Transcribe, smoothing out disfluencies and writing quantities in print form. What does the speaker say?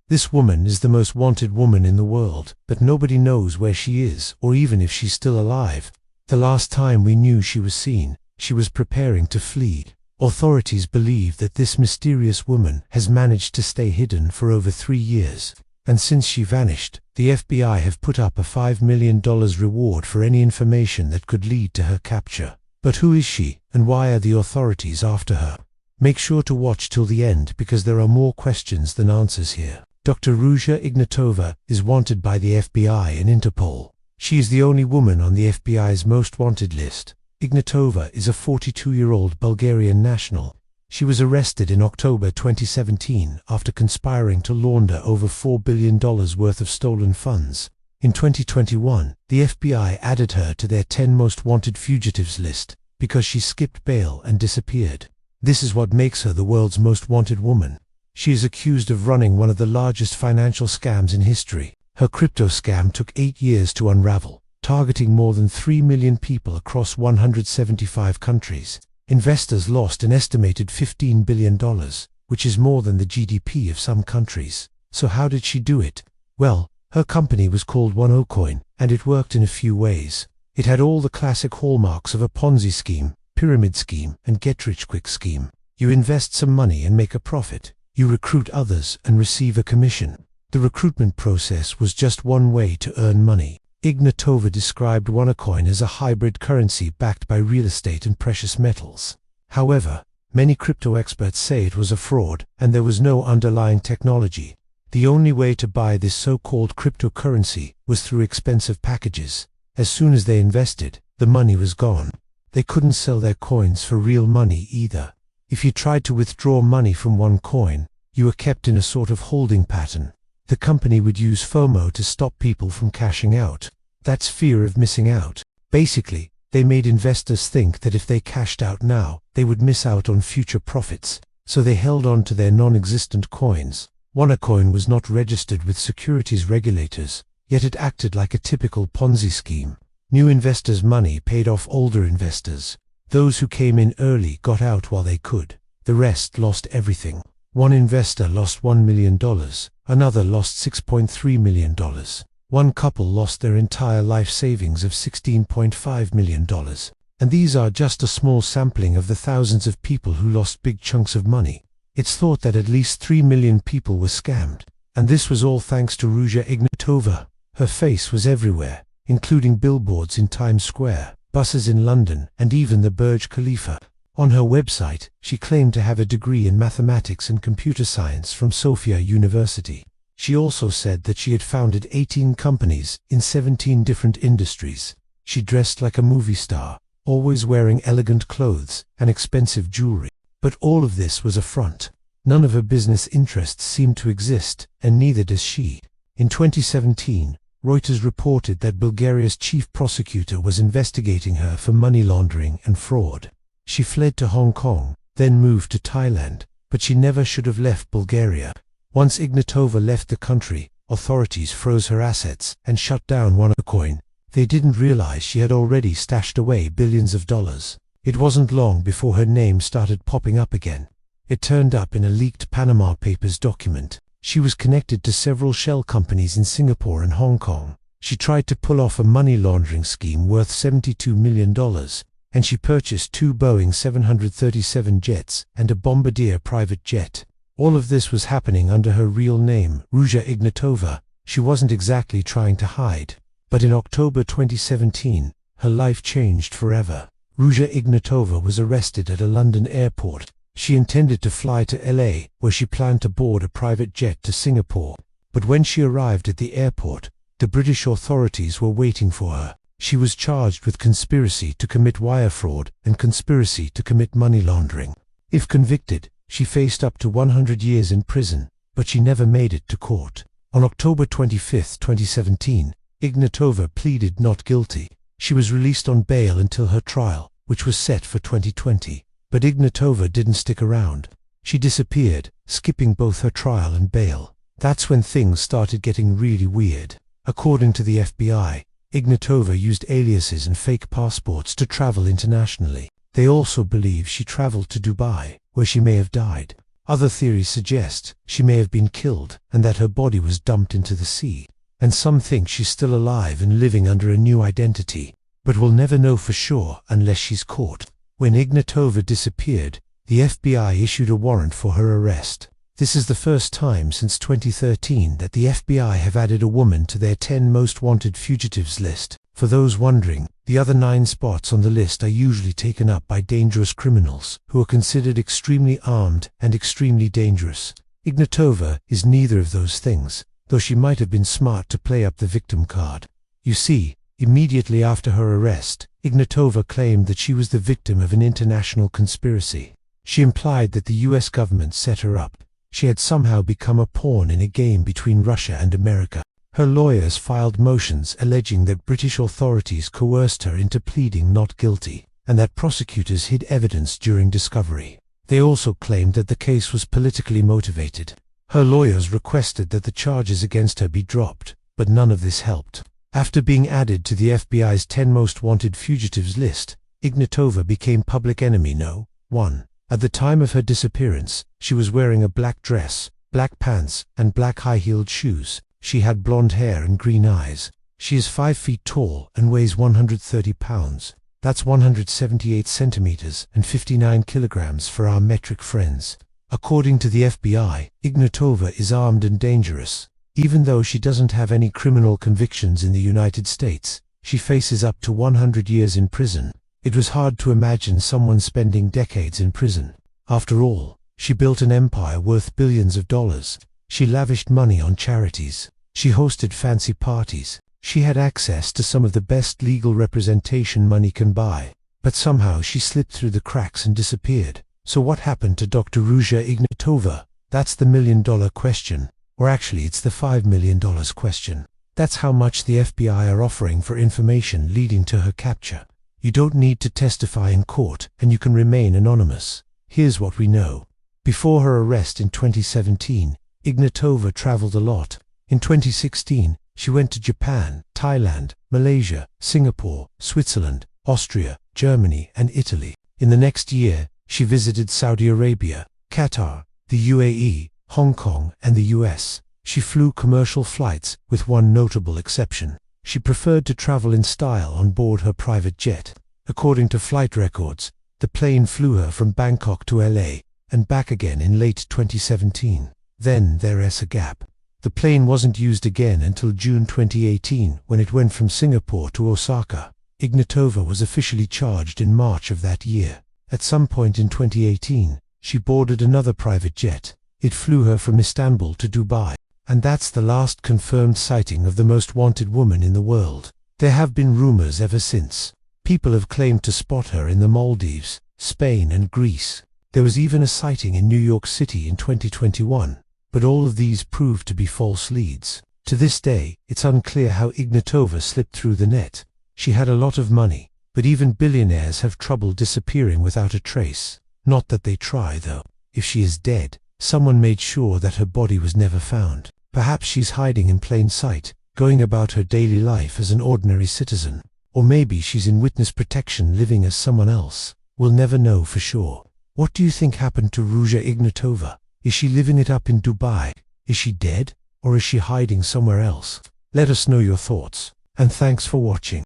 This woman is the most wanted woman in the world, but nobody knows where she is or even if she's still alive. The last time we knew she was seen, she was preparing to flee. Authorities believe that this mysterious woman has managed to stay hidden for over 3 years. And since she vanished, the FBI have put up a $5 million reward for any information that could lead to her capture. But who is she, and why are the authorities after her? Make sure to watch till the end because there are more questions than answers here. Dr. Ruja Ignatova is wanted by the FBI and Interpol. She is the only woman on the FBI's most wanted list. Ignatova is a 42-year-old Bulgarian national. She was arrested in October 2017 after conspiring to launder over $4 billion worth of stolen funds. In 2021, the FBI added her to their 10 most wanted fugitives list because she skipped bail and disappeared. This is what makes her the world's most wanted woman. She is accused of running one of the largest financial scams in history. Her crypto scam took 8 years to unravel, targeting more than 3 million people across 175 countries. Investors lost an estimated $15 billion, which is more than the GDP of some countries. So how did she do it? Well, her company was called OneOcoin, and it worked in a few ways. It had all the classic hallmarks of a Ponzi scheme, pyramid scheme, and get-rich-quick scheme. You invest some money and make a profit. You recruit others and receive a commission. The recruitment process was just one way to earn money. Ignatova described OneOcoin as a hybrid currency backed by real estate and precious metals. However, many crypto experts say it was a fraud and there was no underlying technology. The only way to buy this so-called cryptocurrency was through expensive packages. As soon as they invested, the money was gone. They couldn't sell their coins for real money either. If you tried to withdraw money from one coin, you were kept in a sort of holding pattern. The company would use FOMO to stop people from cashing out. That's fear of missing out. Basically, they made investors think that if they cashed out now, they would miss out on future profits. So they held on to their non-existent coins. OneOcoin was not registered with securities regulators, yet it acted like a typical Ponzi scheme. New investors' money paid off older investors. Those who came in early got out while they could. The rest lost everything. One investor lost $1 million, another lost $6.3 million. One couple lost their entire life savings of $16.5 million. And these are just a small sampling of the thousands of people who lost big chunks of money. It's thought that at least 3 million people were scammed. And this was all thanks to Ruja Ignatova. Her face was everywhere, including billboards in Times Square, buses in London, and even the Burj Khalifa. On her website, she claimed to have a degree in mathematics and computer science from Sofia University. She also said that she had founded 18 companies in 17 different industries. She dressed like a movie star, always wearing elegant clothes and expensive jewelry. But all of this was a front. None of her business interests seemed to exist, and neither does she. In 2017, Reuters reported that Bulgaria's chief prosecutor was investigating her for money laundering and fraud. She fled to Hong Kong, then moved to Thailand, but she never should have left Bulgaria. Once Ignatova left the country, authorities froze her assets and shut down OneOcoin. They didn't realize she had already stashed away billions of dollars. It wasn't long before her name started popping up again. It turned up in a leaked Panama Papers document. She was connected to several shell companies in Singapore and Hong Kong. She tried to pull off a money laundering scheme worth $72 million, and she purchased 2 Boeing 737 jets and a Bombardier private jet. All of this was happening under her real name, Ruja Ignatova. She wasn't exactly trying to hide. But in October 2017, her life changed forever. Ruja Ignatova was arrested at a London airport. She intended to fly to LA, where she planned to board a private jet to Singapore. But when she arrived at the airport, the British authorities were waiting for her. She was charged with conspiracy to commit wire fraud and conspiracy to commit money laundering. If convicted, she faced up to 100 years in prison, but she never made it to court. On October 25, 2017, Ignatova pleaded not guilty. She was released on bail until her trial, which was set for 2020. But Ignatova didn't stick around. She disappeared, skipping both her trial and bail. That's when things started getting really weird. According to the FBI, Ignatova used aliases and fake passports to travel internationally. They also believe she traveled to Dubai, where she may have died. Other theories suggest she may have been killed and that her body was dumped into the sea. And some think she's still alive and living under a new identity. But we'll never know for sure unless she's caught. When Ignatova disappeared, the FBI issued a warrant for her arrest. This is the first time since 2013 that the FBI have added a woman to their 10 most wanted fugitives list. For those wondering, the other 9 spots on the list are usually taken up by dangerous criminals who are considered extremely armed and extremely dangerous. Ignatova is neither of those things, though she might have been smart to play up the victim card. You see, immediately after her arrest, Ignatova claimed that she was the victim of an international conspiracy. She implied that the US government set her up. She had somehow become a pawn in a game between Russia and America. Her lawyers filed motions alleging that British authorities coerced her into pleading not guilty, and that prosecutors hid evidence during discovery. They also claimed that the case was politically motivated. Her lawyers requested that the charges against her be dropped, but none of this helped. After being added to the FBI's 10 most wanted fugitives list, Ignatova became public enemy No. 1. At the time of her disappearance, she was wearing a black dress, black pants, and black high-heeled shoes. She had blonde hair and green eyes. She is 5 feet tall and weighs 130 pounds. That's 178 centimeters and 59 kilograms for our metric friends. According to the FBI, Ignatova is armed and dangerous. Even though she doesn't have any criminal convictions in the United States, she faces up to 100 years in prison. It was hard to imagine someone spending decades in prison. After all, she built an empire worth billions of dollars. She lavished money on charities. She hosted fancy parties. She had access to some of the best legal representation money can buy. But somehow she slipped through the cracks and disappeared. So what happened to Dr. Ruja Ignatova? That's the million-dollar question. Or actually, it's the $5 million question. That's how much the FBI are offering for information leading to her capture. You don't need to testify in court, and you can remain anonymous. Here's what we know. Before her arrest in 2017, Ignatova traveled a lot. In 2016, she went to Japan, Thailand, Malaysia, Singapore, Switzerland, Austria, Germany, and Italy. In the next year, she visited Saudi Arabia, Qatar, the UAE, Hong Kong, and the US. She flew commercial flights, with one notable exception. She preferred to travel in style on board her private jet. According to flight records, the plane flew her from Bangkok to LA, and back again in late 2017. Then there's a gap. The plane wasn't used again until June 2018, when it went from Singapore to Osaka. Ignatova was officially charged in March of that year. At some point in 2018, she boarded another private jet. It flew her from Istanbul to Dubai. And that's the last confirmed sighting of the most wanted woman in the world. There have been rumors ever since. People have claimed to spot her in the Maldives, Spain, and Greece. There was even a sighting in New York City in 2021. But all of these proved to be false leads. To this day, it's unclear how Ignatova slipped through the net. She had a lot of money, but even billionaires have trouble disappearing without a trace. Not that they try, though. If she is dead, someone made sure that her body was never found. Perhaps she's hiding in plain sight, going about her daily life as an ordinary citizen. Or maybe she's in witness protection living as someone else. We'll never know for sure. What do you think happened to Ruja Ignatova? Is she living it up in Dubai? Is she dead? Or is she hiding somewhere else? Let us know your thoughts. And thanks for watching.